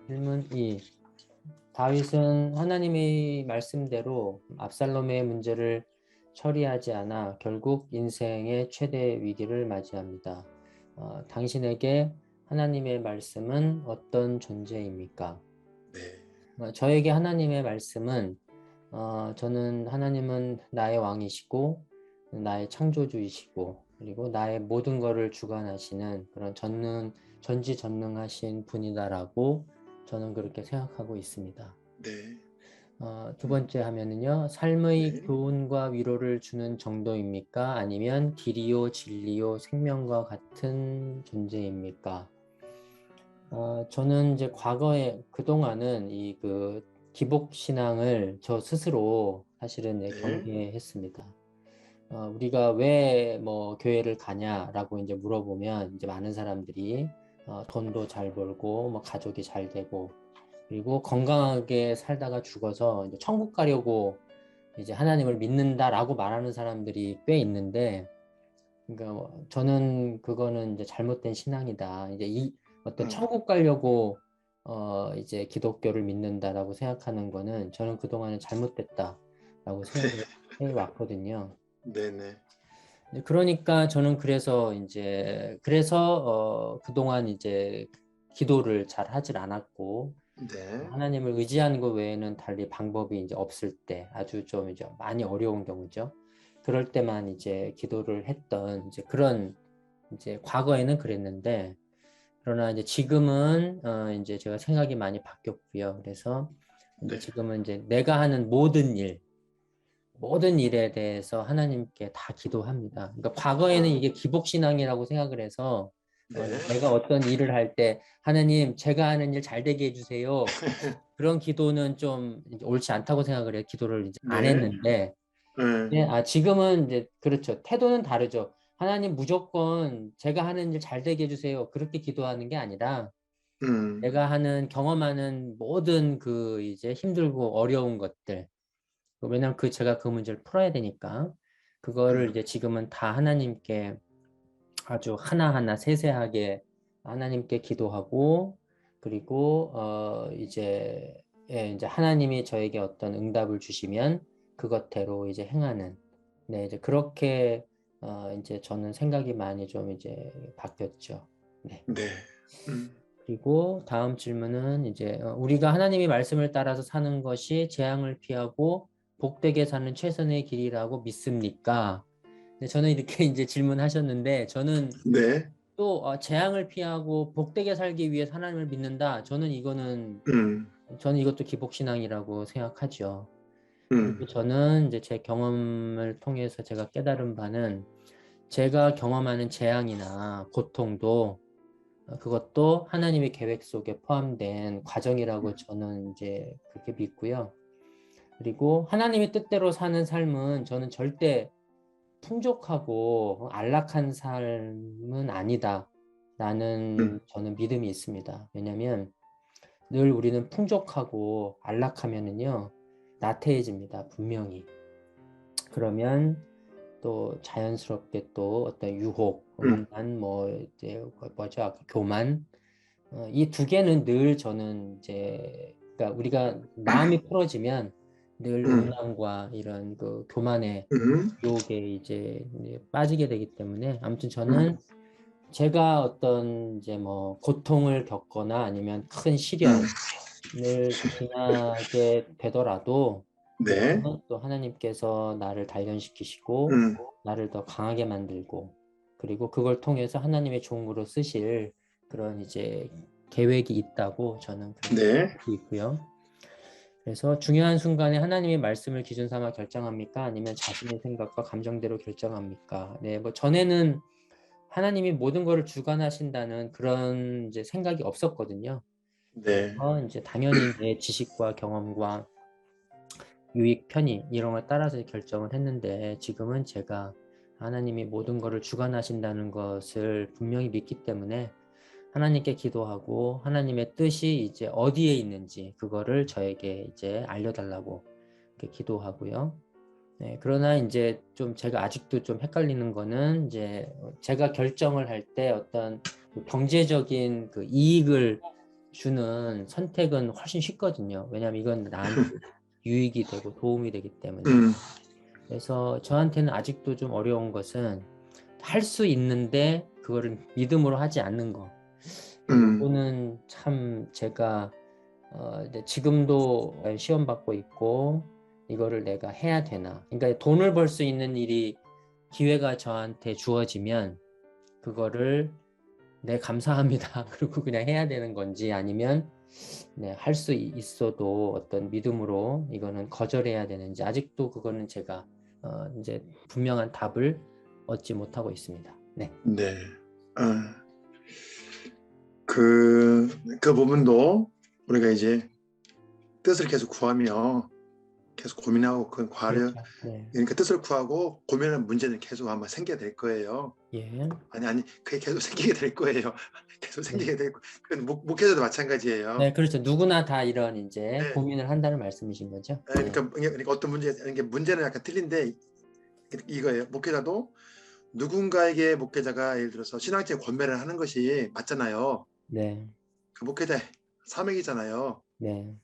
질문 2. 다윗은 하나님의 말씀대로 압살롬의 문제를 처리하지 않아 결국 인생의 최대 위기를 맞이합니다. 당신에게 하나님의 말씀은 어떤 존재입니까? 네. 저에게 하나님의 말씀은 저는 하나님은 나의 왕이시고 나의 창조주이시고 그리고 나의 모든 것을 주관하시는 그런 전지전능하신 분이다라고 저는 그렇게 생각하고 있습니다. 네. 두 번째 하면은요, 삶의 네. 교훈과 위로를 주는 정도입니까? 아니면 길이요, 진리요, 생명과 같은 존재입니까? 저는 이제 과거에 그동안은 이 그 기복 신앙을 저 스스로 사실은 네. 경계했습니다. 우리가 왜 뭐 교회를 가냐라고 이제 물어보면 이제 많은 사람들이 돈도 잘 벌고 뭐 가족이 잘 되고 그리고 건강하게 살다가 죽어서 이제 천국 가려고 이제 하나님을 믿는다라고 말하는 사람들이 꽤 있는데, 그러니까 저는 그거는 이제 잘못된 신앙이다. 이제 이 어떤 음. 천국 가려고 이제 기독교를 믿는다라고 생각하는 거는 저는 그동안은 잘못됐다라고 생각을 해 왔거든요. 네. 네. 그러니까 저는 그래서 그동안 이제 기도를 잘 하질 않았고 네. 하나님을 의지하는 것 외에는 달리 방법이 이제 없을 때 아주 좀 이제 많이 어려운 경우죠. 그럴 때만 이제 기도를 했던 이제 그런 이제 과거에는 그랬는데 그러나 이제 지금은 이제 제가 생각이 많이 바뀌었고요. 그래서 이제 네. 지금은 이제 내가 하는 모든 일에 대해서 하나님께 다 기도합니다. 그러니까 과거에는 아. 이게 기복신앙이라고 생각을 해서 네. 내가 어떤 일을 할 때 하나님 제가 하는 일 잘 되게 해주세요. 그런 기도는 좀 이제 옳지 않다고 생각을 해요. 기도를 이제 안 네. 했는데 네. 네, 지금은 이제 그렇죠. 태도는 다르죠. 하나님 무조건 제가 하는 일 잘 되게 해주세요. 그렇게 기도하는 게 아니라 음. 내가 경험하는 모든 그 이제 힘들고 어려운 것들 왜냐면 제가 그 문제를 풀어야 되니까 그거를 음. 이제 지금은 다 하나님께 아주 하나하나 세세하게 하나님께 기도하고 그리고 이제 하나님이 저에게 어떤 응답을 주시면 그것대로 이제 행하는 네 이제 그렇게 이제 저는 생각이 많이 좀 이제 바뀌었죠. 네. 네. 음. 그리고 다음 질문은 이제 우리가 하나님의 말씀을 따라서 사는 것이 재앙을 피하고 복되게 사는 최선의 길이라고 믿습니까? 네, 저는 이렇게 이제 질문하셨는데 저는 네. 또 재앙을 피하고 복되게 살기 위해 하나님을 믿는다. 음. 저는 이것도 기복신앙이라고 생각하죠. 그리고 음. 저는 이제 제 경험을 통해서 제가 깨달은 바는 제가 경험하는 재앙이나 고통도 그것도 하나님의 계획 속에 포함된 과정이라고 저는 이제 그렇게 믿고요. 그리고 하나님의 뜻대로 사는 삶은 저는 절대 풍족하고 안락한 삶은 아니다라는 음. 저는 믿음이 있습니다. 왜냐하면 늘 우리는 풍족하고 안락하면은요 나태해집니다. 분명히. 그러면 또 자연스럽게 또 어떤 유혹, 음. 음란, 뭐 이제 뭐죠? 아까 교만 이 두 개는 늘 저는 이제 그러니까 우리가 마음이 풀어지면 늘 음. 음란과 이런 그 교만의 음. 유혹에 이제 빠지게 되기 때문에 아무튼 음. 저는 제가 어떤 이제 뭐 고통을 겪거나 아니면 큰 음. 시련을 지나게 되더라도 네. 그거는 또 하나님께서 나를 단련시키시고 음. 나를 더 강하게 만들고 그리고 그걸 통해서 하나님의 종으로 쓰실 그런 이제 계획이 있다고 저는 그렇게 네. 믿고 있고요. 그래서 중요한 순간에 하나님의 말씀을 기준 삼아 결정합니까? 아니면 자신의 생각과 감정대로 결정합니까? 네, 뭐 전에는 하나님이 모든 것을 주관하신다는 그런 이제 생각이 없었거든요. 네. 그래서 이제 당연히 내 지식과 경험과 유익, 편의 이런 걸 따라서 결정을 했는데 지금은 제가 하나님이 모든 것을 주관하신다는 것을 분명히 믿기 때문에 하나님께 기도하고 하나님의 뜻이 이제 어디에 있는지 그거를 저에게 이제 알려달라고 이렇게 기도하고요. 네, 그러나 이제 좀 제가 아직도 좀 헷갈리는 거는 이제 제가 결정을 할 때 어떤 경제적인 그 이익을 주는 선택은 훨씬 쉽거든요. 왜냐하면 이건 나한테 유익이 되고 도움이 되기 때문에. 음, 그래서 저한테는 아직도 좀 어려운 것은 할 수 있는데 그거를 믿음으로 하지 않는 거. 음, 요거는 참 제가 이제 지금도 시험 받고 있고 이거를 내가 해야 되나. 그러니까 돈을 벌 수 있는 일이 기회가 저한테 주어지면 그거를 네, 감사합니다. 그리고 그냥 해야 되는 건지 아니면 네, 할 수 있어도 어떤 믿음으로 이거는 거절해야 되는지 아직도 그거는 제가 이제 분명한 답을 얻지 못하고 있습니다. 네. 네. 아, 그 부분도 우리가 이제 뜻을 계속 구하며 계속 고민하고 그 과를 그렇죠. 네. 그러니까 뜻을 구하고 고민하는 문제는 계속 아마 생기게 될 거예요. 예. 아니 그게 계속 생기게 될 거예요. 계속 네. 생기게 될 거. 그건 목회자도 마찬가지예요. 네, 그렇죠. 누구나 다 이런 이제 네. 고민을 한다는 말씀이신 거죠. 네. 그러니까 어떤 이게 문제는 약간 틀린데 이거예요. 목회자도 누군가에게 목회자가 예를 들어서 신앙적인 권면을 하는 것이 맞잖아요. 네. 그 목회자의 사명이잖아요. 네.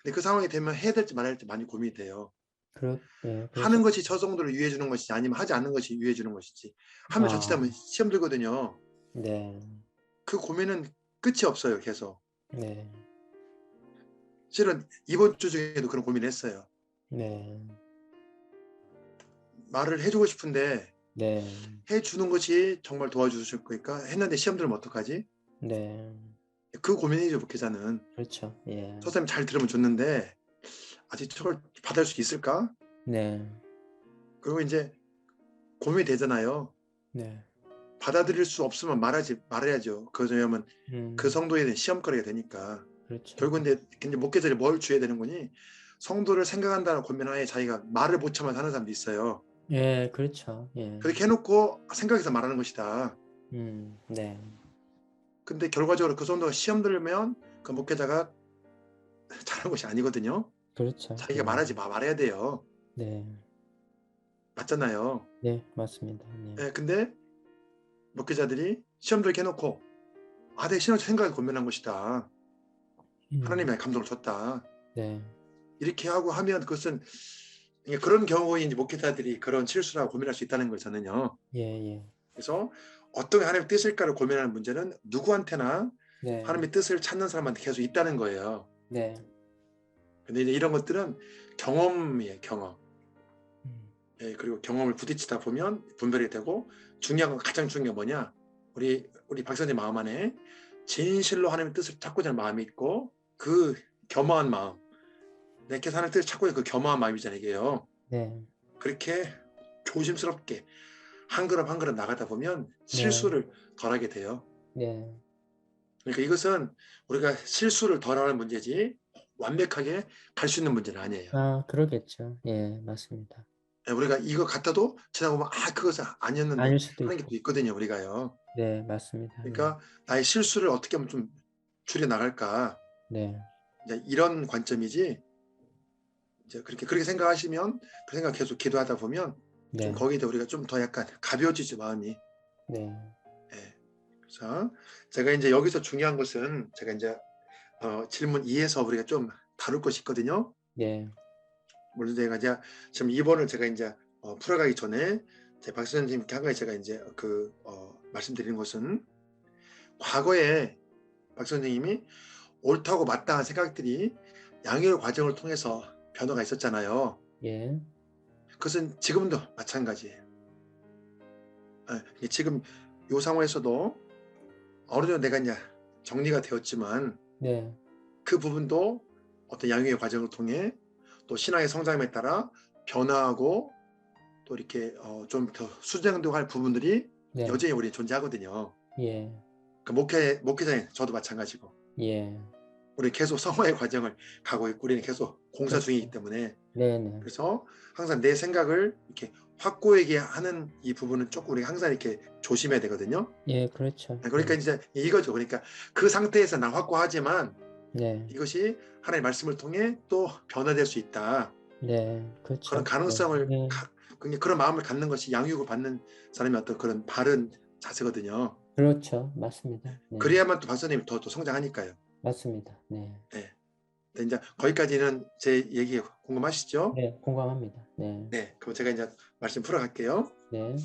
근데 그 상황이 되면 해야 될지 말아야 될지 많이 고민이 돼요. 네, 하는 그렇죠. 것이 저 정도로 유해해 주는 것이지 아니면 하지 않는 것이 유해해 주는 것이지. 하면 아, 자칫하면 시험 들거든요. 네. 그 고민은 끝이 없어요. 계속. 네. 실은 이번 주 중에도 그런 고민을 했어요. 네. 말을 해주고 싶은데 네. 해주는 것이 정말 도와주실 거니까 했는데 시험 들으면 어떡하지? 네. 그 고민이죠. 목회자는. 그렇죠. 예. 저 사람이 잘 들으면 좋는데 아직 저걸 받을 수 있을까? 네. 그리고 이제 고민이 되잖아요. 네. 받아들일 수 없으면 말해야죠. 왜냐하면 그 음, 성도에 대한 시험거리가 되니까. 그렇죠. 결국 이제 목회자들이 뭘 줘야 되는 거니? 성도를 생각한다는 고민하에 자기가 말을 못 참아서 하는 사람도 있어요. 예, 그렇죠. 예. 그렇게 해놓고 생각해서 말하는 것이다. 네. 근데 결과적으로 그 성도가 시험 들면 그 목회자가 잘하는 것이 아니거든요. 그렇죠. 자기가 예. 말해야 돼요. 네. 맞잖아요. 네, 맞습니다. 네. 예, 근데 목회자들이 시험 들게 해놓고 내 신앙적 생각을 고민한 것이다. 하나님이 감동을 줬다. 네. 이렇게 하고 하면 그것은 그런 경우에 이제 목회자들이 그런 실수를 하고 고민할 수 있다는 거예요. 저는요. 예, 예. 그래서 어떤 하나님의 뜻일까를 고민하는 문제는 누구한테나 네. 하나님의 뜻을 찾는 사람한테 계속 있다는 거예요. 네. 근데 이제 이런 것들은 경험이에요. 경험. 음, 예, 그리고 경험을 부딪히다 보면 분별이 되고 가장 중요한 건 뭐냐? 우리 박사님 마음 안에 진실로 하나님의 뜻을 찾고자 하는 마음이 있고 그 겸허한 마음, 내게 하나님의 뜻을 찾고자 하는 그 겸허한 마음이잖아요. 이게요. 네. 그렇게 조심스럽게 한 걸음 한 걸음 나가다 보면 네. 실수를 덜하게 돼요. 네. 그러니까 이것은 우리가 실수를 덜하는 문제지 완벽하게 갈 수 있는 문제는 아니에요. 아, 그러겠죠. 예, 맞습니다. 우리가 이거 같아도 지나보면 그것은 아니었는데 아닐 수도 하는 게 있고. 또 있거든요. 우리가요. 네, 맞습니다. 네. 그러니까 나의 실수를 어떻게 하면 좀 줄여 나갈까? 네. 이제 이런 관점이지. 이제 그렇게 생각하시면 그 생각 계속 기도하다 보면 좀 네. 거기에 우리가 좀 더 약간 가벼워지죠 마음이. 네. 예. 그래서 제가 이제 여기서 중요한 것은 제가 이제 질문 2에서 우리가 좀 다룰 것이 있거든요. 네. 물론 제가 이제 지금 2번을 제가 이제 풀어가기 전에 제 박 선생님께 한 가지 제가 이제 말씀드리는 것은 과거에 박 선생님이 옳다고 마땅한 생각들이 양육 과정을 통해서 변화가 있었잖아요. 예. 그것은 지금도 마찬가지예요. 지금 이 상황에서도 어느 정도 내가 이제 정리가 되었지만 네. 그 부분도 어떤 양육의 과정을 통해 또 신앙의 성장에 따라 변화하고 또 이렇게 좀 더 수정될 부분들이 네. 여전히 우리 존재하거든요. 예. 그 목회자인 저도 마찬가지고 예. 우리 계속 성화의 과정을 가고 있고 우리는 계속 공사 중이기 그렇죠. 때문에 네네. 그래서 항상 내 생각을 이렇게 확고하게 하는 이 부분은 조금 우리가 항상 이렇게 조심해야 되거든요. 예, 그렇죠. 그러니까 이제 이거죠. 그러니까 그 상태에서 난 확고하지만 네. 이것이 하나님의 말씀을 통해 또 변화될 수 있다. 네. 그런 그렇죠. 네. 가능성을 네. 그런 마음을 갖는 것이 양육을 받는 사람의 어떤 그런 바른 자세거든요. 그렇죠. 맞습니다. 네. 그래야만 또 박사님이 더 성장하니까요. 맞습니다. 네. 네. 네, 이제 거기까지는 제 얘기 궁금하시죠? 네, 공감합니다. 네. 네, 그럼 제가 이제 말씀 풀어갈게요. 네.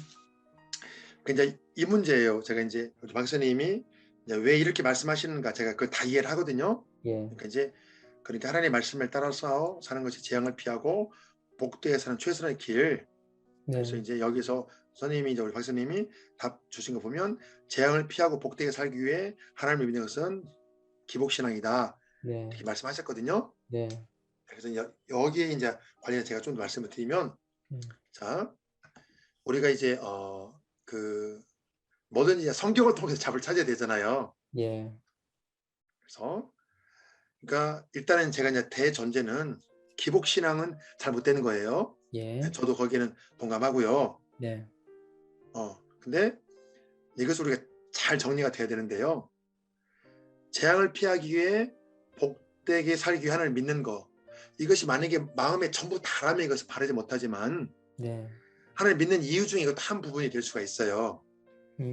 그 이제 이 문제예요. 제가 이제 우리 박사님이 이제 왜 이렇게 말씀하시는가 제가 그걸 다 이해를 하거든요. 예. 그러니까 이제 하나님의 말씀을 따라서 사는 것이 재앙을 피하고 복되게 사는 최선의 길. 그래서 네. 이제 여기서 선생님이 이제 우리 박사님이 답 주신 거 보면 재앙을 피하고 복되게 살기 위해 하나님을 믿는 것은 기복신앙이다. 네. 이렇게 말씀하셨거든요. 네. 그래서 여기에 이제 관련해서 제가 좀 더 말씀을 드리면, 음. 자, 우리가 이제 그 뭐든지 이제 성경을 통해서 답을 찾아야 되잖아요. 예. 그래서 그러니까 일단은 제가 이제 대전제는 기복신앙은 잘 못 되는 거예요. 예. 저도 거기에는 동감하고요. 네. 근데 이것을 우리가 잘 정리가 돼야 되는데요. 재앙을 피하기 위해 복되게 살기 위해 하나님을 믿는 거. 이것이 만약에 마음에 전부 다라면 이것을 바르지 못하지만 네. 하나님 믿는 이유 중에 이것도 한 부분이 될 수가 있어요.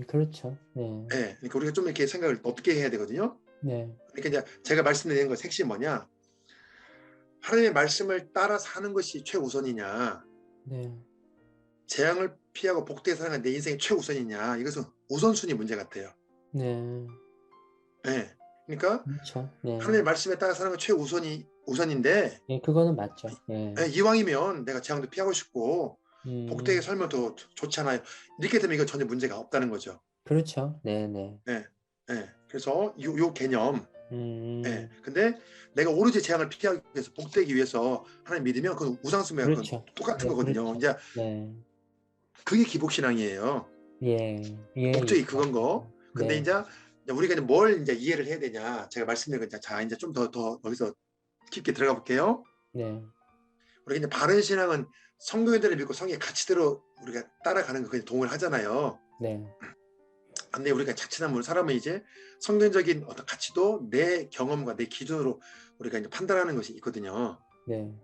그렇죠. 네. 네, 그러니까 우리가 좀 이렇게 생각을 어떻게 해야 되거든요. 네. 그러니까 이제 제가 말씀드리는 것 핵심이 뭐냐? 하나님의 말씀을 따라 사는 것이 최우선이냐? 네. 재앙을 피하고 복되게 살아가는 내 인생이 최우선이냐? 이것은 우선순위 문제 같아요. 네. 네, 그러니까 그렇죠. 네. 하나님의 말씀에 따라 사는 건 최우선인데 예, 그거는 맞죠. 예. 이왕이면 내가 재앙도 피하고 싶고 복되게 음. 살면 더 좋잖아요. 이렇게 되면 이거 전혀 문제가 없다는 거죠. 그렇죠. 네네. 네, 네. 그래서 요 개념. 네. 음. 근데 내가 오로지 재앙을 피하기 위해서 복되기 위해서 하나님 믿으면 그건 우상숭배가 그건 그렇죠. 똑같은 네, 거거든요. 그렇죠. 이제 네. 그게 기복신앙이에요. 예. 예, 예. 목적이 그건 맞습니다. 거. 근데 네. 이제 우리가 이제 뭘 이제 이해를 해야 되냐? 제가 말씀드린 거 자 이제 좀 더 여기서 깊게 들어가 볼게요. 네. 우리가 이제 바른 신앙은 성경들을 믿고 성경의 가치대로 우리가 따라가는 거 그냥 동의를 하잖아요. 네. 근데 우리가 자칫하면 사람은 이제 성경적인 어떤 가치도 내 경험과 내 기준으로 우리가 이제 판단하는 것이 있거든요. 네.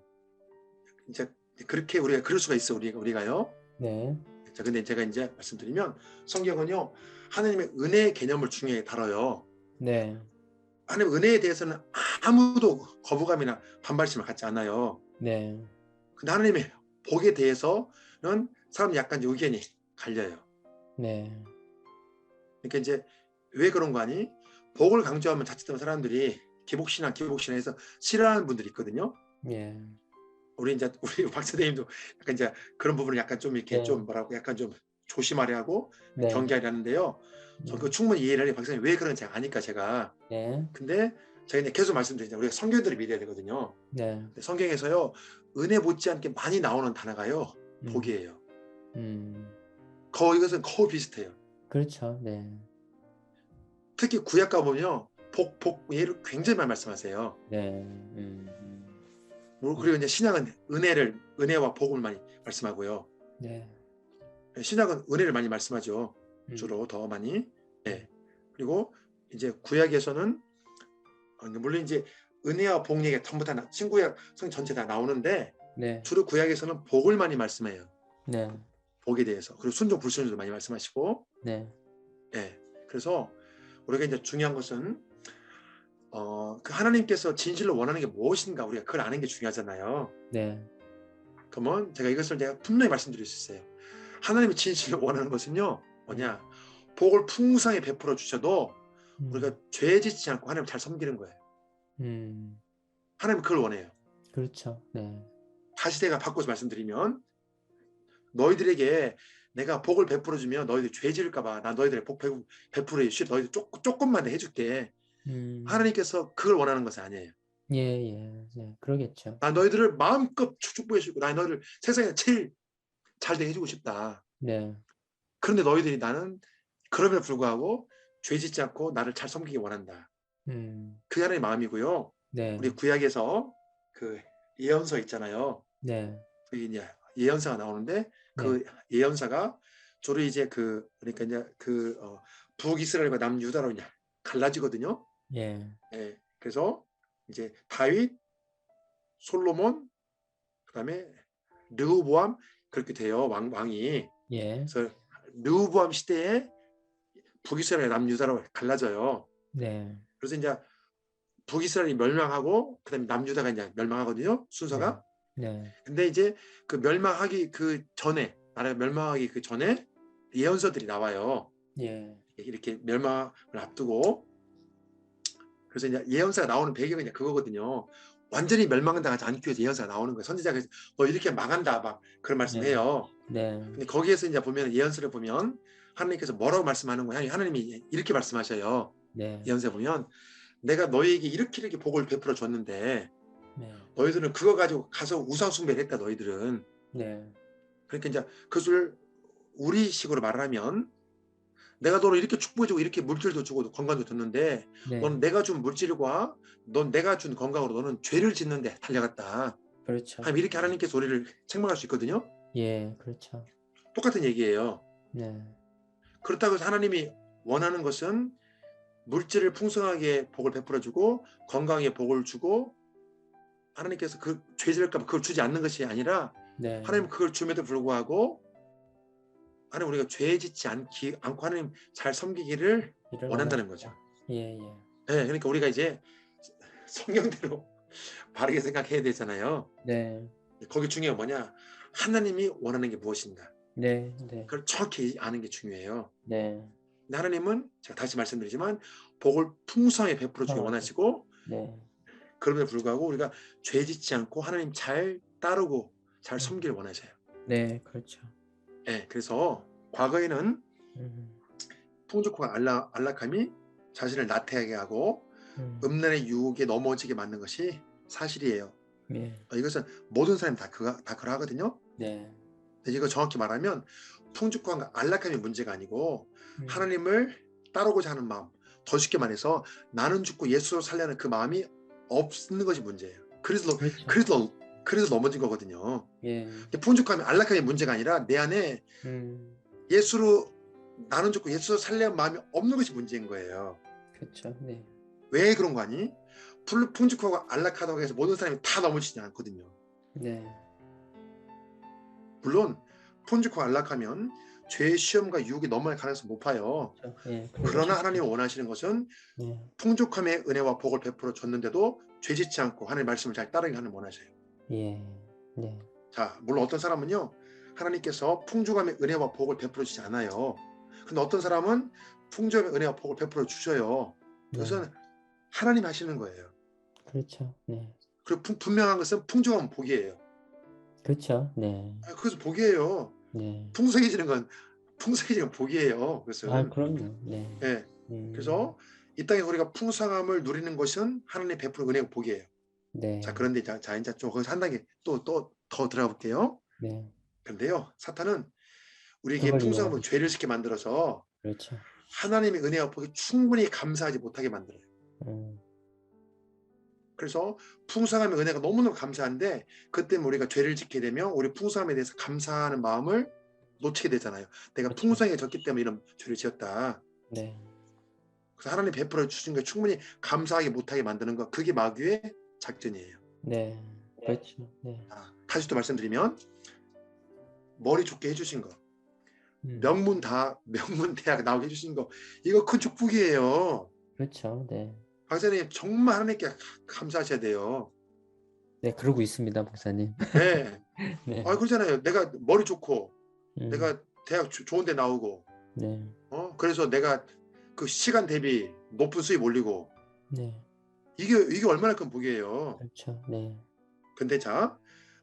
이제 그렇게 우리가 그럴 수가 있어 우리가요. 네. 자, 근데 제가 이제 말씀드리면 성경은요 하나님의 은혜의 개념을 중요하게 다뤄요. 네. 하나님의 은혜에 대해서는 아무도 거부감이나 반발심을 갖지 않아요. 네. 근데 하나님의 복에 대해서는 사람 약간 의견이 갈려요. 네. 그러니까 이제 왜 그런 거 아니? 복을 강조하면 자칫하면 사람들이 기복신앙해서 싫어하는 분들이 있거든요. 예. 우리 박사님도 약간 이제 그런 부분을 약간 좀 이렇게 네. 좀 뭐라고 약간 좀 조심하려 하고 네. 경계하려 하는데요. 저 네. 그 충분히 이해를 해요. 박사님 왜 그런지 아니까 제가. 네. 근데 제가 이제 계속 말씀드리잖아요. 우리가 성경들을 믿어야 되거든요. 네. 근데 성경에서요 은혜 못지않게 많이 나오는 단어가요 복이에요. 이것은 거의 비슷해요. 그렇죠. 네. 특히 구약 가보면요 복 예를 굉장히 많이 말씀하세요. 네. 그리고 이제 신약은 은혜와 복을 많이 말씀하고요. 네. 신약은 은혜를 많이 말씀하죠. 주로 더 많이. 네. 그리고 이제 구약에서는 물론 이제 은혜와 복 얘기가 전부 다 신구약 성 전체 다 나오는데 네. 주로 구약에서는 복을 많이 말씀해요. 네. 복에 대해서. 그리고 순종 불순종도 많이 말씀하시고. 네. 네. 그래서 우리가 이제 중요한 것은 그 하나님께서 진실로 원하는 게 무엇인가 우리가 그걸 아는 게 중요하잖아요. 네. 그러면 제가 분명히 말씀드릴 수 있어요. 하나님이 진실로 원하는 것은요 뭐냐? 복을 풍성하게 베풀어 주셔도 우리가 죄 짓지 않고 하나님을 잘 섬기는 거예요. 하나님은 그걸 원해요. 그렇죠. 네. 다시 제가 바꿔서 말씀드리면 너희들에게 내가 복을 베풀어 주면 너희들이 죄 지을까 봐 나 너희들의 복 베풀어 주 너희들 조금만 해줄게. 하나님께서 그걸 원하는 것은 아니에요. 예. 네. 그러겠죠. 나 너희들을 마음껏 축복해 주고 나 너희들 세상에 제일 잘 되게 해주고 싶다. 네. 그런데 너희들이 나는 그럼에도 불구하고 죄 짓지 않고 나를 잘 섬기기 원한다. 그게 하나님의 마음이고요. 네. 우리 구약에서 그 예언서 있잖아요. 네. 이제 예언사가 나오는데 그 예언사가 주로 이제 그러니까 이제 북이스라엘과 남유다로 이제 갈라지거든요. 예. 예. 그래서 이제 다윗, 솔로몬, 그다음에 르호보암 그렇게 돼요. 왕이. 예. 그래서 르호보암 시대에 북이스라엘 남유다로 갈라져요. 네. 그래서 이제 북이스라엘이 멸망하고 그다음에 남유다가 이제 멸망하거든요. 순서가. 네. 근데 이제 그 멸망하기 그 전에 나라가 멸망하기 그 전에 예언서들이 나와요. 예. 이렇게 멸망을 앞두고. 그래서 이제 예언서가 나오는 배경이 이제 그거거든요. 완전히 멸망당하지 않기 위해서 예언서가 나오는 거예요. 선지자가 너 이렇게 망한다 막 그런 네. 말씀해요. 네. 근데 거기에서 이제 보면 예언서를 보면 하나님께서 뭐라고 말씀하는 거냐? 하나님이 이렇게 말씀하셔요. 네. 예언서에 보면 내가 너희에게 이렇게 복을 베풀어 줬는데 네. 너희들은 그거 가지고 가서 우상 숭배를 했다. 너희들은. 네. 그러니까 이제 그것을 우리식으로 말하면 내가 너를 이렇게 축복해주고 이렇게 물질도 주고 건강도 줬는데 네. 너는 내가 준 물질과 넌 내가 준 건강으로 너는 죄를 짓는데 달려갔다. 그렇죠. 하나님 이렇게 하나님께서 우리를 책망할 수 있거든요. 예, 그렇죠. 똑같은 얘기예요. 네. 그렇다고 해서 하나님이 원하는 것은 물질을 풍성하게 복을 베풀어주고 건강에 복을 주고 하나님께서 그 죄질까 봐 그걸 주지 않는 것이 아니라 네. 하나님 그걸 줌에도 불구하고 하나님 우리가 죄 짓지 않고 하나님 잘 섬기기를 이를 원한다는 거죠. 예, 예. 네, 그러니까 우리가 이제 성경대로 바르게 생각해야 되잖아요. 네. 거기 중요한 뭐냐? 하나님이 원하는 게 무엇인가? 네. 네. 그걸 정확히 아는 게 중요해요. 네. 근데 하나님은 제가 다시 말씀드리지만 복을 풍성하게 베풀어 주기 원하시고 네. 그럼에도 불구하고 우리가 죄 짓지 않고 하나님 잘 따르고 잘 섬기를 원하셔요. 네, 그렇죠. 네, 그래서 과거에는 음. 풍족과 안락함이 자신을 나태하게 하고 음란의 유혹에 넘어지게 만든 것이 사실이에요. 예. 이것은 모든 사람이 다 그러하거든요. 네. 근데 이거 정확히 말하면 풍족과 안락함이 문제가 아니고 음. 하나님을 따르고자 하는 마음, 더 쉽게 말해서 나는 죽고 예수로 살려는 그 마음이 없는 것이 문제예요. 그래서 넘어진 거거든요. 예. 풍족함이 안락함이 문제가 아니라 내 안에 예수로 나는 죽고 예수로 살려는 마음이 없는 것이 문제인 거예요. 그렇죠. 네. 왜 그런 거 아니? 풍족하고 안락하다고 해서 모든 사람이 다 넘어지지 않거든요. 네. 물론 풍족하고 안락하면 죄의 시험과 유혹이 넘어갈 가능성이 높아요. 그렇죠. 예. 그러나 하나님이 원하시는 것은 네. 풍족함의 은혜와 복을 베풀어 줬는데도 죄 짓지 않고 하나님의 말씀을 잘 따르게 하는 원하셔요. 예. 네. 자, 물론 어떤 사람은요. 하나님께서 풍족함의 은혜와 복을 베풀어 주지 않아요. 근데 어떤 사람은 풍족함의 은혜와 복을 베풀어 주셔요. 그것은 하나님 하시는 거예요. 그렇죠. 네. 그리고 분명한 것은 풍족함은 복이에요. 그렇죠. 네. 그래서 복이에요. 네. 풍성해지는 건 복이에요. 그래서 그럼요. 네. 예. 그래서 이 땅에 우리가 풍성함을 누리는 것은 하나님의 베푸는 은혜가 복이에요. 네. 자, 그런데 자 이제 좀 거기서 한 단계 또 더 들어가 볼게요. 네. 그런데요, 사탄은 우리에게 그걸 풍성함을 이용하죠. 죄를 짓게 만들어서 그렇죠. 하나님의 은혜와 복이 충분히 감사하지 못하게 만들어요. 그래서 풍성함의 은혜가 너무너무 감사한데 그때 우리가 죄를 짓게 되면 우리 풍성함에 대해서 감사하는 마음을 놓치게 되잖아요. 내가 그렇죠. 풍성해졌기 때문에 이런 죄를 지었다. 네. 그래서 하나님 베풀어 주신 거 충분히 감사하게 못하게 만드는 거, 그게 마귀의 작전이에요. 네. 그렇죠. 네. 다시 또 말씀드리면 머리 좋게 해주신 거, 명문대학 나오게 해주신 거, 이거 큰 축복이에요. 그렇죠. 네. 박사님 정말 하나님께 감사하셔야 돼요. 네, 그러고 있습니다, 목사님. 네. 네. 그렇잖아요. 내가 머리 좋고, 내가 대학 좋은 데 나오고, 네. 그래서 내가 그 시간 대비 높은 수입 올리고, 네. 이게 얼마나 큰 복이에요. 그렇죠. 네. 근데 자,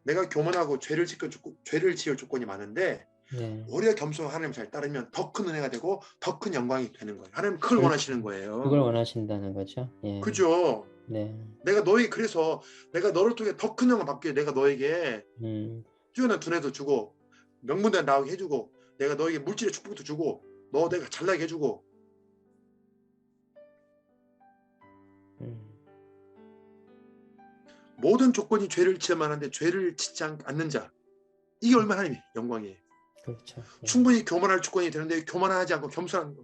내가 교만하고 죄를 지을 조건이 많은데 네. 우리가 겸손한 하나님 잘 따르면 더 큰 은혜가 되고 더 큰 영광이 되는 거예요. 하나님 그걸 그렇죠. 원하시는 거예요. 그걸 원하신다는 거죠. 예. 그죠? 네. 그래서 내가 너를 통해 더 큰 영광 받기 위해 내가 너에게 뛰어난 두뇌도 주고 명문대 나오게 해주고 내가 너에게 물질의 축복도 주고 내가 잘나게 해주고 모든 조건이 죄를 지어만 하는데 죄를 짓지 않는 자, 이게 얼마나 하나님의 영광이에요. 그렇죠. 예. 충분히 교만할 조건이 되는데 교만하지 않고 겸손한 거,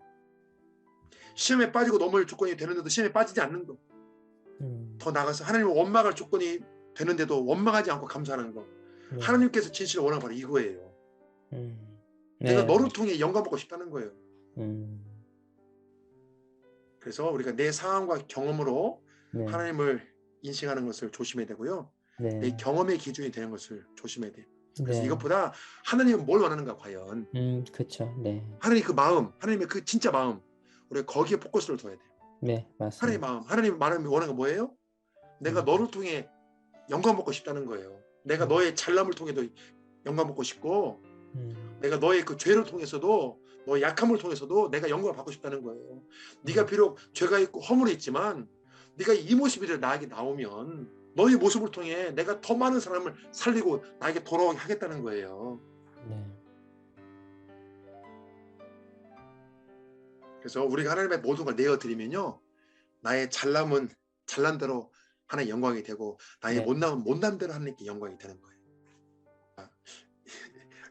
시험에 빠지고 넘어질 조건이 되는데도 시험에 빠지지 않는 거, 더 나아가서 하나님을 원망할 조건이 되는데도 원망하지 않고 감사하는 거, 하나님께서 진실을 원하는 바로 이거예요. 내가 너를 통해 영광 받고 싶다는 거예요. 그래서 우리가 내 상황과 경험으로 네. 하나님을 인식하는 것을 조심해야 되고요. 내 네. 경험의 기준이 되는 것을 조심해야 돼요. 그래서 네. 이것보다 하나님은 뭘 원하는가 과연. 그쵸. 네. 하나님 그 마음, 하나님의 그 진짜 마음. 우리가 거기에 포커스를 둬야 돼요. 네. 하나님의 맞습니다. 마음, 하나님의 마음이 원하는 건 뭐예요? 내가 음. 너를 통해 영광 받고 싶다는 거예요. 내가 음. 너의 잘남을 통해도 영광 받고 싶고, 음. 내가 너의 그 죄를 통해서도, 너의 약함을 통해서도 내가 영광을 받고 싶다는 거예요. 네가 음. 비록 죄가 있고 허물이 있지만 네가 이 모습이 나에게 나오면 너의 모습을 통해 내가 더 많은 사람을 살리고 나에게 돌아오게 하겠다는 거예요. 네. 그래서 우리가 하나님의 모든 걸 내어드리면요, 나의 잘남은 잘난 대로 하나의 영광이 되고, 나의 네. 못남은 못남대로 하나님께 영광이 되는 거예요.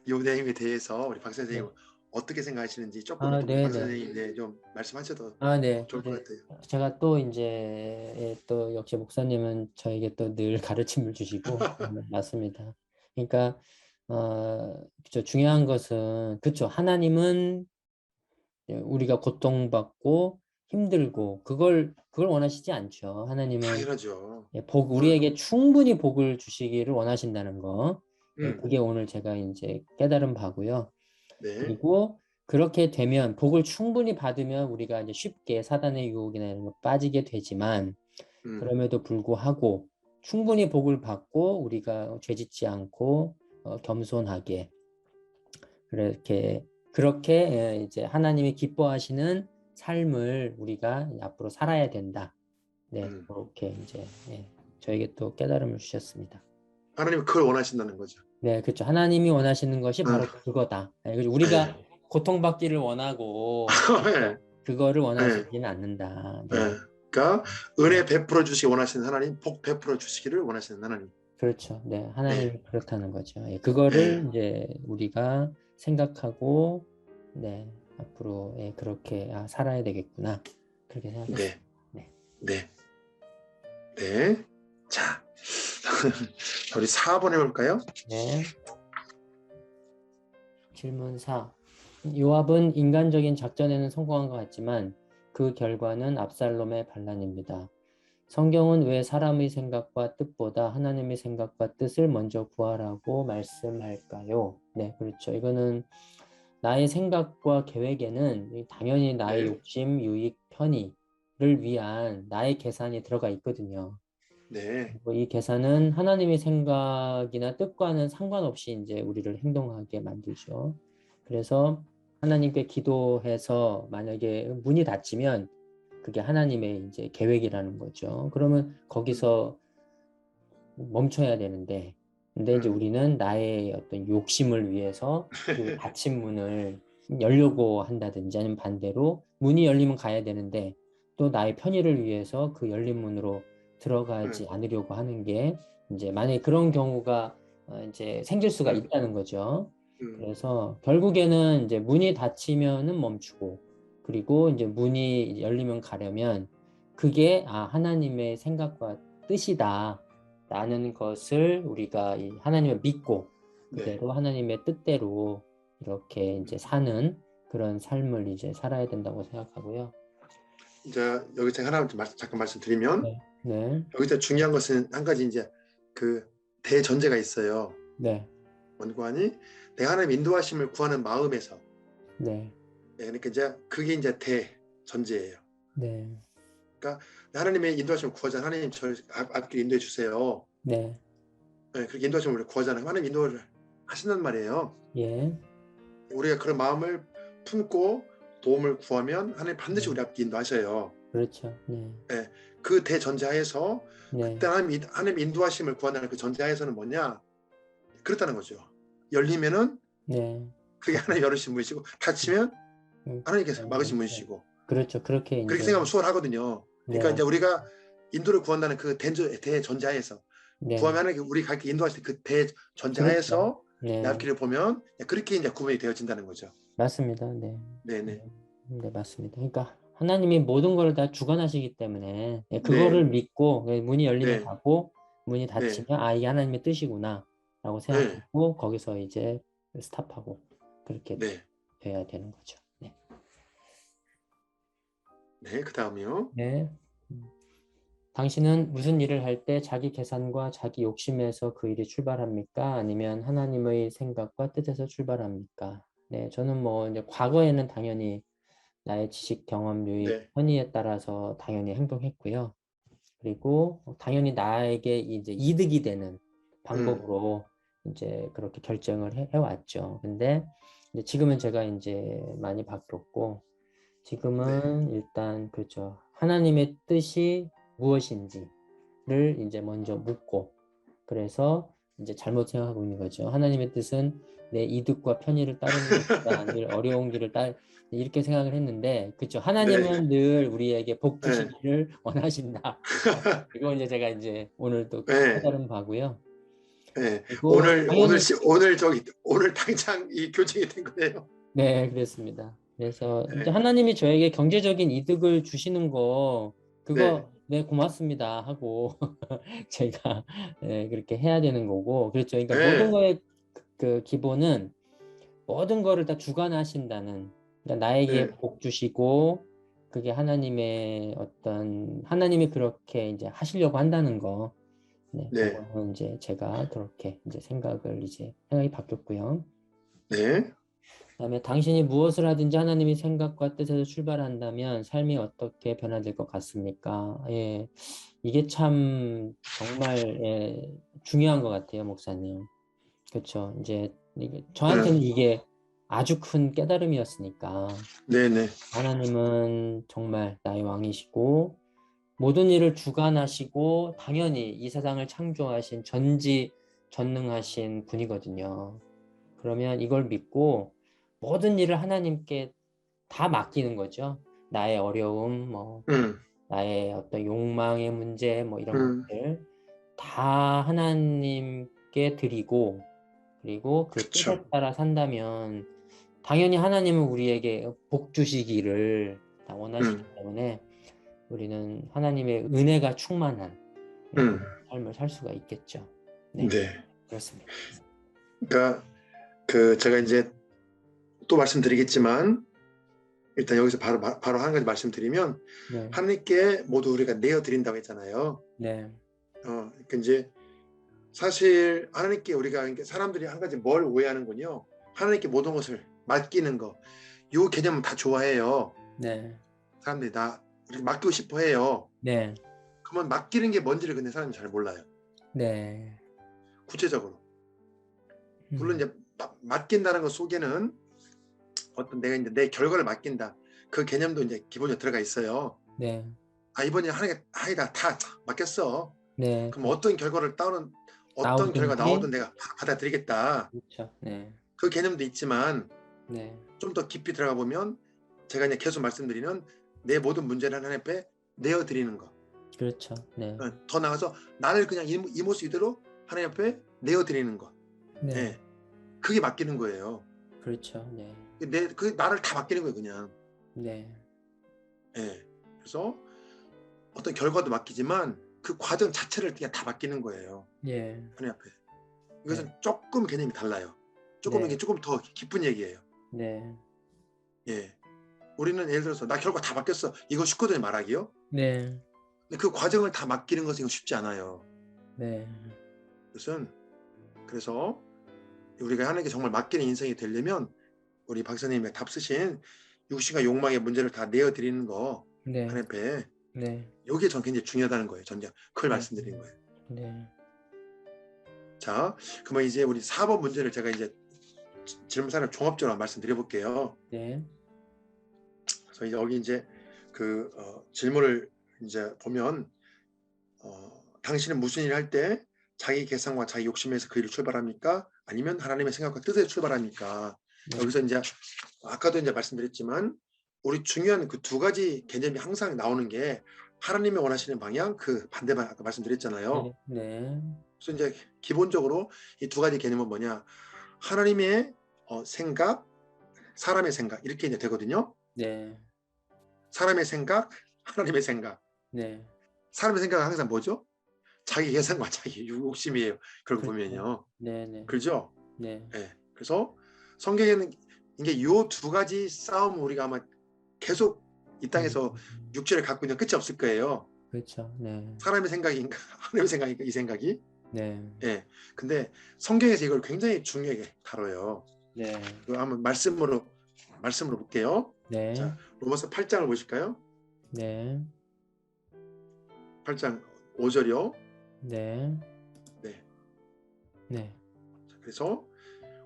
이 내용에 대해서 우리 박 네. 선생님 어떻게 생각하시는지 조금 아, 또 우리 박 네네. 선생님 좀 말씀하셔도 아, 네. 좋을 것 이제 같아요. 제가 또 이제 또 역시 목사님은 저에게 또 늘 가르침을 주시고 맞습니다. 그러니까 그쵸. 중요한 것은 그쵸. 하나님은 우리가 고통받고 힘들고 그걸 원하시지 않죠. 하나님은 당연하죠. 우리에게 충분히 복을 주시기를 원하신다는 거. 음, 그게 오늘 제가 이제 깨달은 바고요. 네, 그리고 그렇게 되면 복을 충분히 받으면 우리가 이제 쉽게 사단의 유혹이나 이런 거 빠지게 되지만 음, 그럼에도 불구하고 충분히 복을 받고 우리가 죄짓지 않고 겸손하게 그렇게 이제 하나님이 기뻐하시는 삶을 우리가 앞으로 살아야 된다. 네, 음. 그렇게 이제 저에게 또 깨달음을 주셨습니다. 하나님은 그걸 원하신다는 거죠. 네, 그렇죠. 하나님이 원하시는 것이 어, 바로 그거다. 네, 그죠. 우리가 예, 고통받기를 원하고 예, 그거를 예, 원하시지는 않는다. 네, 예. 그러니까 네, 은혜 베풀어 주시기 원하시는 하나님, 복 베풀어 주시기를 원하시는 하나님. 그렇죠. 네, 네, 하나님이 그렇다는 거죠. 그거를 예, 이제 우리가 생각하고 네, 앞으로 그렇게 살아야 되겠구나. 그렇게 네, 생각했습니다. 네, 네, 네. 자, 우리 4번 해볼까요? 네. 질문 4. 요압은 인간적인 작전에는 성공한 것 같지만 그 결과는 압살롬의 반란입니다. 성경은 왜 사람의 생각과 뜻보다 하나님의 생각과 뜻을 먼저 구하라고 말씀할까요? 네, 그렇죠. 이거는 나의 생각과 계획에는 당연히 나의 네, 욕심, 유익, 편의를 위한 나의 계산이 들어가 있거든요. 네, 그리고 이 계산은 하나님의 생각이나 뜻과는 상관없이 이제 우리를 행동하게 만들죠. 그래서 하나님께 기도해서 만약에 문이 닫히면 그게 하나님의 이제 계획이라는 거죠. 그러면 음, 거기서 멈춰야 되는데, 근데 이제 음, 우리는 나의 어떤 욕심을 위해서 그 닫힌 문을 열려고 한다든지 아니면 반대로 문이 열리면 가야 되는데 또 나의 편의를 위해서 그 열린 문으로 들어가지 음, 않으려고 하는 게 이제 만약에 그런 경우가 이제 생길 수가 음, 있다는 거죠. 음, 그래서 결국에는 이제 문이 닫히면은 멈추고 그리고 이제 문이 열리면 가려면 그게 하나님의 생각과 뜻이다. 라는 것을 우리가 이 하나님을 믿고 네. 그대로 하나님의 뜻대로 이렇게 이제 사는 그런 삶을 이제 살아야 된다고 생각하고요. 이제 여기 제가 하나 잠깐 말씀드리면, 네, 네, 여기서 중요한 것은 한 가지 이제 그 대전제가 있어요. 네, 원고하니 내가 하나님 인도하심을 구하는 마음에서, 네, 예, 그러니까 이제 그게 이제 대전제예요. 네, 그러니까 하나님의 인도하심을 구하자. 하나님 저를 앞길 인도해 주세요. 네, 예, 그렇게 인도하심을 우리가 구하잖아요. 하나님 인도를 하신단 말이에요. 예, 우리가 그런 마음을 품고 도움을 구하면 하나님 반드시 네, 우리 앞길 인도하셔요. 그렇죠. 네, 예, 그 대전제하에서 네, 그때 하나님 인도하심을 구한다는 그 전제하에서는 뭐냐? 그렇다는 거죠. 열리면은 네, 그게 하나님 열으신 분이시고, 닫히면 하나님께서 막으신 네. 분이시고, 그렇죠. 그렇게 그렇게 이제 생각하면 수월하거든요. 그러니까 네, 이제 우리가 인도를 구한다는 그 대전자에서 네, 구하면 하나님 우리 갈길 인도하실 때 그 그렇죠. 대전자에서 내 네, 앞길을 보면 그렇게 이제 구분이 되어진다는 거죠. 맞습니다. 네. 네네. 네, 맞습니다. 그러니까 하나님이 모든 걸 다 주관하시기 때문에 네. 그거를 믿고 문이 열리면 네. 가고 문이 네. 닫히면 이게 하나님의 뜻이구나 라고 네. 생각하고 거기서 이제 스탑하고 그렇게 네. 돼야 되는 거죠. 네. 네. 그 다음이요. 네. 음. 당신은 무슨 일을 할 때 자기 계산과 자기 욕심에서 그 일이 출발합니까? 아니면 하나님의 생각과 뜻에서 출발합니까? 네, 저는 뭐 이제 과거에는 당연히 나의 지식, 경험, 유익, 네. 편의에 따라서 당연히 행동했고요. 그리고 당연히 나에게 이제 이득이 되는 음, 방법으로 이제 그렇게 결정을 해왔죠. 근데 이제 지금은 제가 이제 많이 바뀌었고, 네. 지금은 일단 그렇죠. 하나님의 뜻이 무엇인지를 이제 먼저 묻고, 그래서 이제 잘못 생각하고 있는 거죠. 하나님의 뜻은 내 이득과 편의를 따르는 것보다 늘 어려운 길을 이렇게 생각을 했는데, 그렇죠. 네. 하나님은 늘 우리에게 복 네. 주시기를 원하신다. 이거 이제 제가 이제 오늘 또 네. 깨달은 바고요. 네. 그리고 당연히 오늘 당장 이 교정이 된 거예요. 네, 그랬습니다. 그래서 이제 네. 하나님이 저에게 경제적인 이득을 주시는 거 네. 그거 네 고맙습니다 하고 제가 네, 그렇게 해야 되는 거고 그렇죠. 그러니까 모든 네. 거의 그 기본은 모든 거를 다 주관하신다는 그러니까 나에게 네. 복 주시고 그게 하나님의 어떤 하나님이 그렇게 이제 하시려고 한다는 거 네, 네. 그거는 이제 제가 그렇게 이제 생각이 바뀌었고요. 네. 그다음에 당신이 무엇을 하든지 하나님의 생각과 뜻에서 출발한다면 삶이 어떻게 변화될 것 같습니까? 예, 이게 참 정말 예, 중요한 것 같아요, 목사님. 그렇죠. 이제 저한테는 네. 이게 아주 큰 깨달음이었으니까 네. 네. 하나님은 정말 나의 왕이시고 모든 일을 주관하시고 당연히 이 세상을 창조하신 전지전능하신 분이거든요. 그러면 이걸 믿고 모든 일을 하나님께 다 맡기는 거죠. 나의 어려움, 뭐 음. 나의 어떤 욕망의 문제, 뭐 이런 음. 것들 다 하나님께 드리고 그리고 그 뜻에 그렇죠. 따라 산다면 당연히 하나님은 우리에게 복 주시기를 다 원하시기 음. 때문에 우리는 하나님의 은혜가 충만한 그런 음. 삶을 살 수가 있겠죠. 네, 네. 그렇습니다. 그러니까 제가 이제 또 말씀드리겠지만 일단 여기서 바로 한 가지 말씀드리면 네, 하나님께 모두 우리가 내어 드린다고 했잖아요. 네, 그러니까 이제 사실 하나님께 우리가 그러니까 사람들이 한 가지 뭘 오해하는군요. 하나님께 모든 것을 맡기는 거. 요 개념은 다 좋아해요. 네, 사람들이 다 이렇게 맡기고 싶어 해요. 네, 그러면 맡기는 게 뭔지를 근데 사람이 잘 몰라요. 네. 구체적으로. 물론 음, 이제 맡긴다는 것 속에는 어떤 내가 이제 내 결과를 맡긴다. 그 개념도 이제 기본적으로 들어가 있어요. 네, 이번에 하나님께 다 맡겼어. 네, 그럼 어떤 결과를 따오는 어떤 결과 나오든 나오든지, 내가 받아들이겠다. 그렇죠. 네, 그 개념도 있지만 네, 좀 더 깊이 들어가 보면 제가 이제 계속 말씀드리는 내 모든 문제를 하나님 앞에 내어드리는 거. 그렇죠. 네, 더 나아가서 나를 그냥 이 모습 이대로 하나님 앞에 내어드리는 거. 네, 예, 그게 맡기는 거예요. 그렇죠. 네, 나를 다 맡기는 거예요, 그냥. 네, 예, 그래서 어떤 결과도 맡기지만 그 과정 자체를 그냥 다 맡기는 거예요. 예, 하나님 앞에. 네, 이것은 조금 개념이 달라요. 네, 이게 조금 더 깊은 얘기예요. 네, 예. 우리는 예를 들어서 나 결과 다 맡겼어. 이거 쉽거든요, 말하기요. 네, 근데 그 과정을 다 맡기는 것은 이거 쉽지 않아요. 네, 그래서 우리가 하나님께 정말 맡기는 인생이 되려면 우리 박사님의 답 쓰신 육신과 욕망의 문제를 다 내어드리는 거 네, 하나님 앞에 네, 이게 전 굉장히 중요하다는 거예요. 전 그걸 네, 말씀드리는 거예요. 네, 자, 그러면 이제 우리 4번 문제를 제가 이제 질문사를 종합적으로 말씀드려 볼게요. 네, 그래서 이제 여기 이제 질문을 이제 보면 당신은 무슨 일을 할 때 자기 계산과 자기 욕심에서 그 일을 출발합니까? 아니면 하나님의 생각과 뜻에 출발합니까? 네, 여기서 이제 아까도 이제 말씀드렸지만 우리 중요한 그 두 가지 개념이 항상 나오는 게 하나님이 원하시는 방향, 그 반대방 아까 말씀드렸잖아요. 네, 네, 그래서 이제 기본적으로 이 두 가지 개념은 뭐냐? 하나님의 생각, 사람의 생각 이렇게 이제 되거든요. 네, 사람의 생각, 하나님의 생각. 네, 사람의 생각은 항상 뭐죠? 자기 계산과 자기 욕심이에요. 그러고 그렇죠. 보면요. 네, 네, 그렇죠? 네, 예. 그래서 성경에는 이게 이 두 가지 싸움 우리가 아마 계속 이 음, 땅에서 육체를 갖고 있는 끝이 없을 거예요. 그렇죠. 네. 사람의 생각인가 하나님의 생각인가 이 생각이. 네. 예. 근데 성경에서 이걸 굉장히 중요하게 다뤄요. 네. 그 한번 말씀으로 볼게요. 네. 자, 로마서 8장을 보실까요? 네. 8장 5절이요. 네. 네. 네. 그래서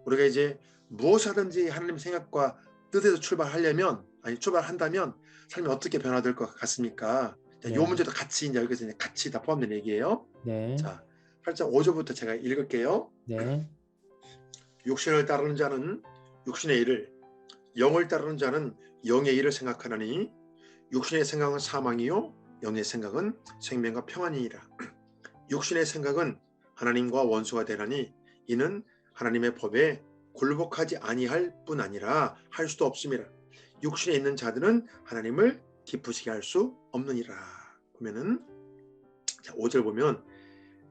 우리가 이제 무엇을 하든지 하나님의 생각과 뜻에서 출발한다면 삶이 어떻게 변화될 것 같습니까? 자, 이 네. 문제도 같이 이제 여기서 이제 같이 다 포함된 얘기예요. 네. 자, 8장 5절부터 제가 읽을게요. 네. 육신을 따르는 자는 육신의 일을, 영을 따르는 자는 영의 일을 생각하나니 육신의 생각은 사망이요 영의 생각은 생명과 평안이니라. 육신의 생각은 하나님과 원수가 되나니 이는 하나님의 법에 굴복하지 아니할 뿐 아니라 할 수도 없음이라. 육신에 있는 자들은 하나님을 기쁘시게 할 수 없느니라. 보면은 5절 보면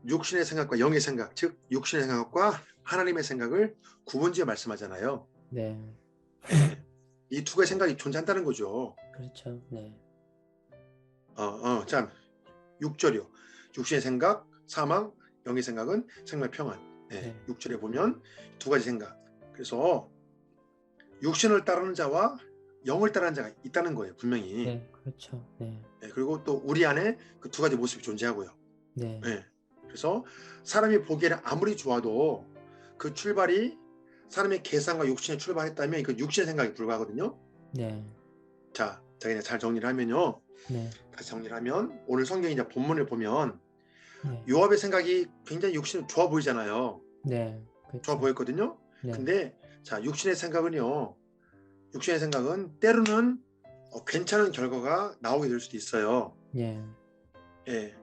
육신의 생각과 영의 생각, 즉 육신의 생각과 하나님의 생각을 구분지어 말씀하잖아요. 네. 이 두 가지 생각이 존재한다는 거죠. 그렇죠. 네. 자, 6절이요. 육신의 생각, 사망, 영의 생각은 생명 평안. 네. 6절에 보면 두 가지 생각. 그래서 육신을 따르는 자와 영을 따르는 자가 있다는 거예요. 분명히. 네. 그렇죠. 네. 그리고 또 우리 안에 그 두 가지 모습이 존재하고요. 네. 그래서 사람이 보기에는 아무리 좋아도 그 출발이 사람의 계산과 육신에 출발했다면 그 육신의 생각이 불과하거든요. 네. 자, 제가 잘 정리를 하면요. 네. 다시 정리를 하면 오늘 성경 이제 본문을 보면 네. 요압의 생각이 굉장히 육신은 좋아 보이잖아요. 네. 좋아 그렇죠. 보였거든요. 네. 근데 자, 육신의 생각은 때로는 괜찮은 결과가 나오게 될 수도 있어요. 예. 예.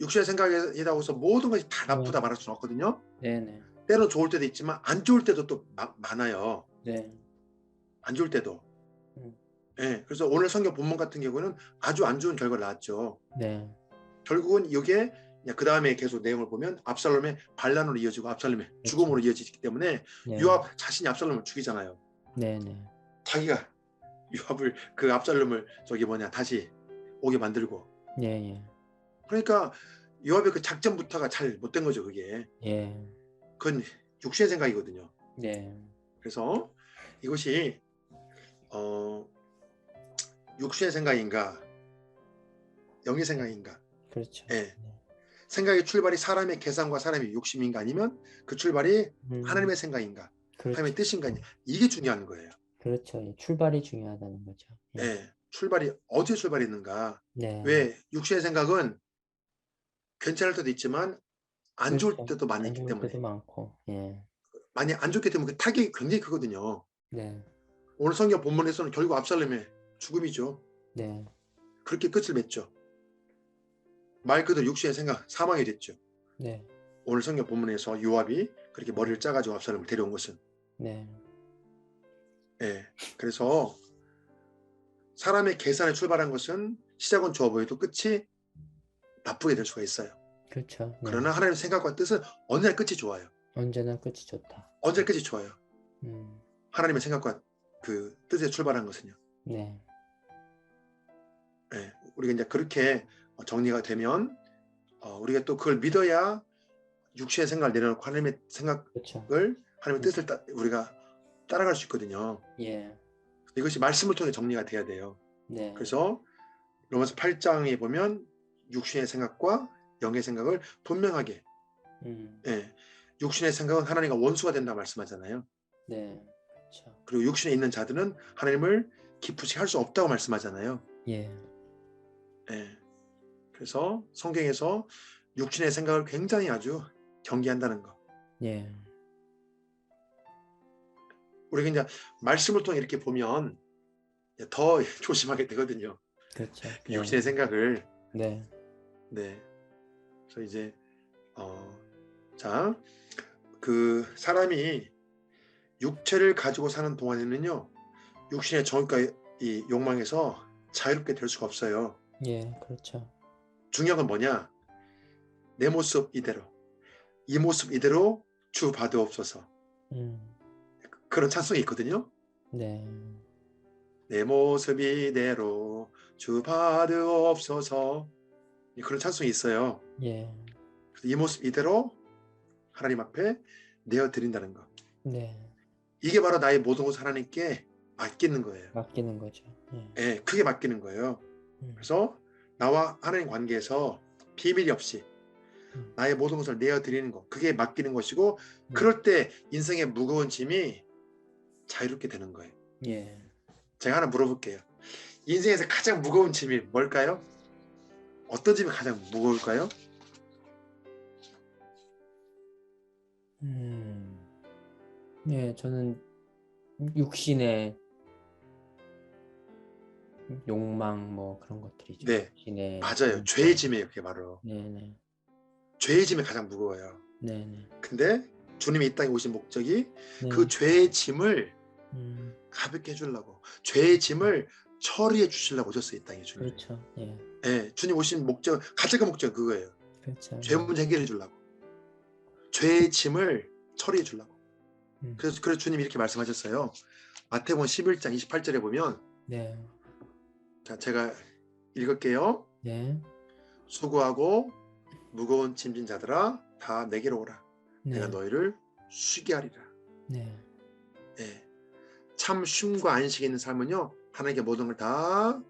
육신의 생각이라고 해서 모든 것이 다 나쁘다 네. 말할 수는 없거든요. 네네. 때로 좋을 때도 있지만 안 좋을 때도 또 많아요. 네. 안 좋을 때도. 음. 그래서 오늘 성경 본문 같은 경우는 아주 안 좋은 결과가 나왔죠. 네. 결국은 이게 그 다음에 계속 내용을 보면 압살롬의 반란으로 이어지고 압살롬의 그렇죠. 죽음으로 이어지기 때문에 네. 요압 자신이 압살롬을 죽이잖아요. 네네. 자기가 요압을 그 압살롬을 다시 오게 만들고. 예, 예. 그러니까 요압의 그 작전부터가 잘 못된 거죠. 그게. 예. 그건 육신의 생각이거든요. 네. 그래서 이것이 육신의 생각인가 영의 생각인가. 그렇죠. 예. 생각의 출발이 사람의 계산과 사람의 욕심인가 아니면 그 출발이 하나님의 생각인가 그렇죠. 하나님의 뜻인가 이게 중요한 거예요. 그렇죠. 예. 출발이 중요하다는 거죠. 예. 출발이 어디에 출발했는가. 네. 왜 육신의 생각은 괜찮을 때도 있지만 안 좋을 그렇죠. 때도 많이 안 있기 좋을 때문에 때도 많고. 예. 많이 안 좋기 때문에 그 타격이 굉장히 크거든요. 네. 오늘 성경 본문에서는 결국 압살롬의 죽음이죠. 네. 그렇게 끝을 맺죠. 말 그대로 육신의 생각 사망이 됐죠. 네. 오늘 성경 본문에서 요압이 그렇게 머리를 짜가지고 압살롬을 데려온 것은. 네. 예. 그래서 사람의 계산에 출발한 것은 시작은 좋아 보여도 끝이 나쁘게 될 수가 있어요. 그렇죠. 네. 그러나 하나님의 생각과 뜻은 언제나 끝이 좋아요. 언제나 끝이 좋다. 언제나 끝이 좋아요. 음. 하나님의 생각과 그 뜻에 출발한 것은요. 네. 예. 우리가 이제 그렇게 정리가 되면 우리가 또 그걸 믿어야 육신의 생각을 내려놓고 하나님의 생각을 그렇죠. 하나님의 뜻을 우리가 따라갈 수 있거든요. 예. 이것이 말씀을 통해 정리가 돼야 돼요. 네. 그래서 로마서 8장에 보면 육신의 생각과 영의 생각을 분명하게 육신의 생각은 하나님과 원수가 된다 말씀하잖아요. 네. 그렇죠. 그리고 육신에 있는 자들은 하나님을 기쁘시게 할 수 없다고 말씀하잖아요. 예. 그래서 성경에서 육신의 생각을 굉장히 아주 경계한다는 거. 예. 우리가 이제 말씀을 통해 이렇게 보면 더 조심하게 되거든요. 그렇죠. 육신의 생각을. 네. 네. 그래서 이제 자, 그 사람이 육체를 가지고 사는 동안에는요, 육신의 정욕과 이 욕망에서 자유롭게 될 수가 없어요. 예, 그렇죠. 중요한 건 뭐냐? 내 모습 이대로, 이 모습 이대로 주 받으옵소서. 그런 찬송이 있거든요. 네. 내 모습 이대로 주 받으옵소서. 그런 찬송이 있어요. 예. 그래서 이 모습 이대로 하나님 앞에 내어드린다는 거. 네. 이게 바로 나의 모든 것을 하나님께 맡기는 거예요. 맡기는 거죠. 예. 예, 크게 맡기는 거예요. 그래서 나와 하나님 관계에서 비밀이 없이 나의 모든 것을 내어드리는 것, 그게 맡기는 것이고, 그럴 때 인생의 무거운 짐이 자유롭게 되는 거예요. 예. 제가 하나 물어볼게요. 인생에서 가장 무거운 짐이 뭘까요? 어떤 짐이 가장 무거울까요? 예, 저는 육신의 욕망 뭐 그런 것들이죠. 네, 육신의 맞아요. 죄의 짐이에요, 그게 바로. 네네. 죄의 짐이 가장 무거워요. 네네. 근데 주님이 이 땅에 오신 목적이 네. 그 죄의 짐을 가볍게 해주려고, 죄의 짐을 처리해 주시려고 오셨어요, 이 땅에 주님. 그렇죠. 예. 예, 주님 오신 목적, 가장 큰 목적은 그거예요. 그렇죠. 죄 문제 해결해 주려고, 죄의 짐을 처리해 주려고. 그래서 주님이 이렇게 말씀하셨어요. 마태복음 11장 28절에 보면, 네. 자, 제가 읽을게요. 네. 수고하고 무거운 짐진 자들아 다 내게로 오라. 네. 내가 너희를 쉬게 하리라. 네. 예. 참 쉼과 안식이 있는 삶은요, 하나님께 모든 걸 다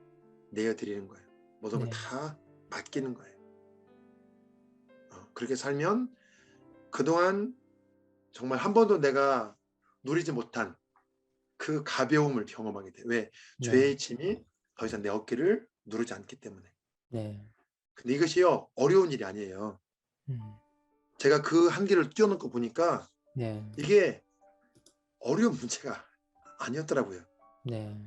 내어드리는 거예요. 모든 걸 다 맡기는 거예요. 그렇게 살면 그동안 정말 한 번도 내가 누리지 못한 그 가벼움을 경험하게 돼요. 왜? 죄의 짐이 더 이상 내 어깨를 누르지 않기 때문에. 네. 근데 이것이요, 어려운 일이 아니에요. 제가 그 한계를 뛰어넘고 보니까 네. 이게 어려운 문제가 아니었더라고요. 네.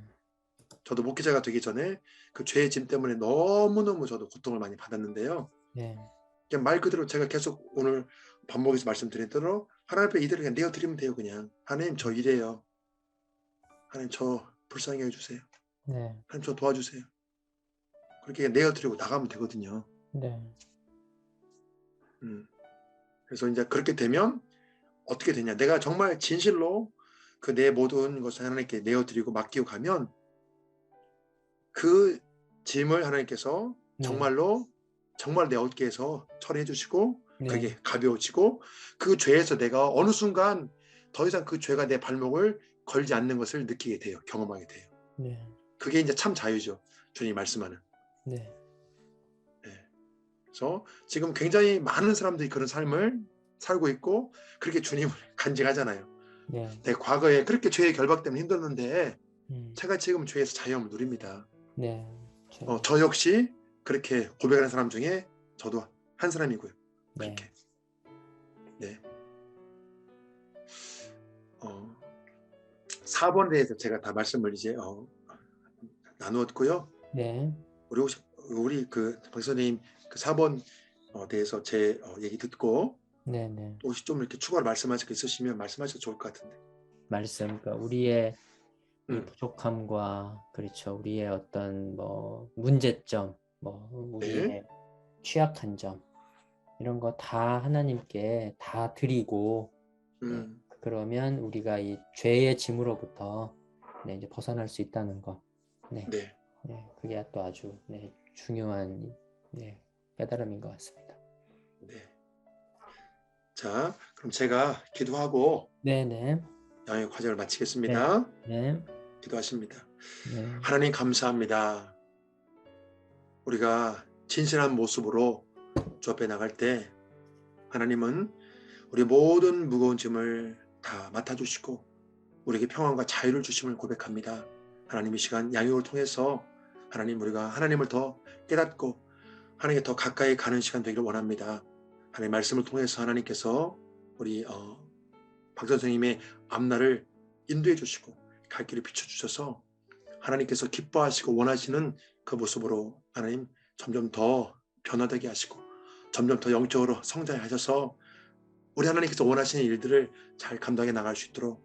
저도 목회자가 되기 전에 그 죄의 짐 때문에 너무너무 저도 고통을 많이 받았는데요. 네. 그냥 말 그대로 제가 계속 오늘 반복해서 말씀드린 대로 하나님 앞에 이대로 그냥 내어드리면 돼요. 그냥 하나님 저 이래요. 하나님 저 불쌍히 해주세요. 네. 하나님 저 도와주세요. 그렇게 내어드리고 나가면 되거든요. 네. 그래서 이제 그렇게 되면 어떻게 되냐, 내가 정말 진실로 그 내 모든 것을 하나님께 내어드리고 맡기고 가면 그 짐을 하나님께서 정말로 정말 내 어깨에서 처리해 주시고 그게 가벼워지고, 그 죄에서 내가 어느 순간 더 이상 그 죄가 내 발목을 걸지 않는 것을 느끼게 돼요. 경험하게 돼요. 네. 그게 이제 참 자유죠. 주님이 말씀하는. 네. 그래서 지금 굉장히 많은 사람들이 그런 삶을 살고 있고 그렇게 주님을 간직하잖아요. 네. 내 과거에 그렇게 죄의 결박 때문에 힘들었는데 제가 지금 죄에서 자유함을 누립니다. 네. 저 역시 그렇게 고백하는 사람 중에 저도 한 사람이고요. 그렇게. 네. 4번에 대해서 제가 다 말씀을 이제 나누었고요. 네. 우리 그 박사님 그 4번 대해서 제 얘기 듣고 네네. 혹시 좀 이렇게 추가로 말씀하실 거 있으시면 말씀하셔도 좋을 것 같은데. 그러니까 우리의 이 부족함과 그렇죠. 우리의 어떤 뭐 문제점, 뭐 우리의 취약한 점 이런 거 다 하나님께 다 드리고 그러면 우리가 이 죄의 짐으로부터 이제 벗어날 수 있다는 거. 네. 그게 또 아주 중요한 깨달음인 것 같습니다. 네. 자, 그럼 제가 기도하고 네네. 양의 과정을 마치겠습니다. 네. 기도하십니다. 네. 하나님 감사합니다. 우리가 진실한 모습으로 주 앞에 나갈 때 하나님은 우리 모든 무거운 짐을 다 맡아주시고 우리에게 평안과 자유를 주심을 고백합니다. 하나님 이 시간 양육을 통해서 하나님 우리가 하나님을 더 깨닫고 하나님께 더 가까이 가는 시간 되기를 원합니다. 하나님 말씀을 통해서 하나님께서 우리 박 선생님의 앞날을 인도해 주시고 갈 길을 비춰주셔서 하나님께서 기뻐하시고 원하시는 그 모습으로 하나님 점점 더 변화되게 하시고 점점 더 영적으로 성장하셔서 우리 하나님께서 원하시는 일들을 잘 감당해 나갈 수 있도록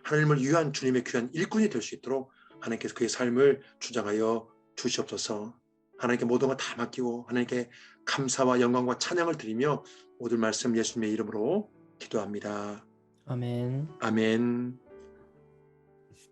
하나님을 위한 주님의 귀한 일꾼이 될 수 있도록 하나님께서 그의 삶을 주장하여 주시옵소서. 하나님께 모든 걸 다 맡기고 하나님께 감사와 영광과 찬양을 드리며 모든 말씀 예수님의 이름으로 기도합니다. 아멘. 아멘.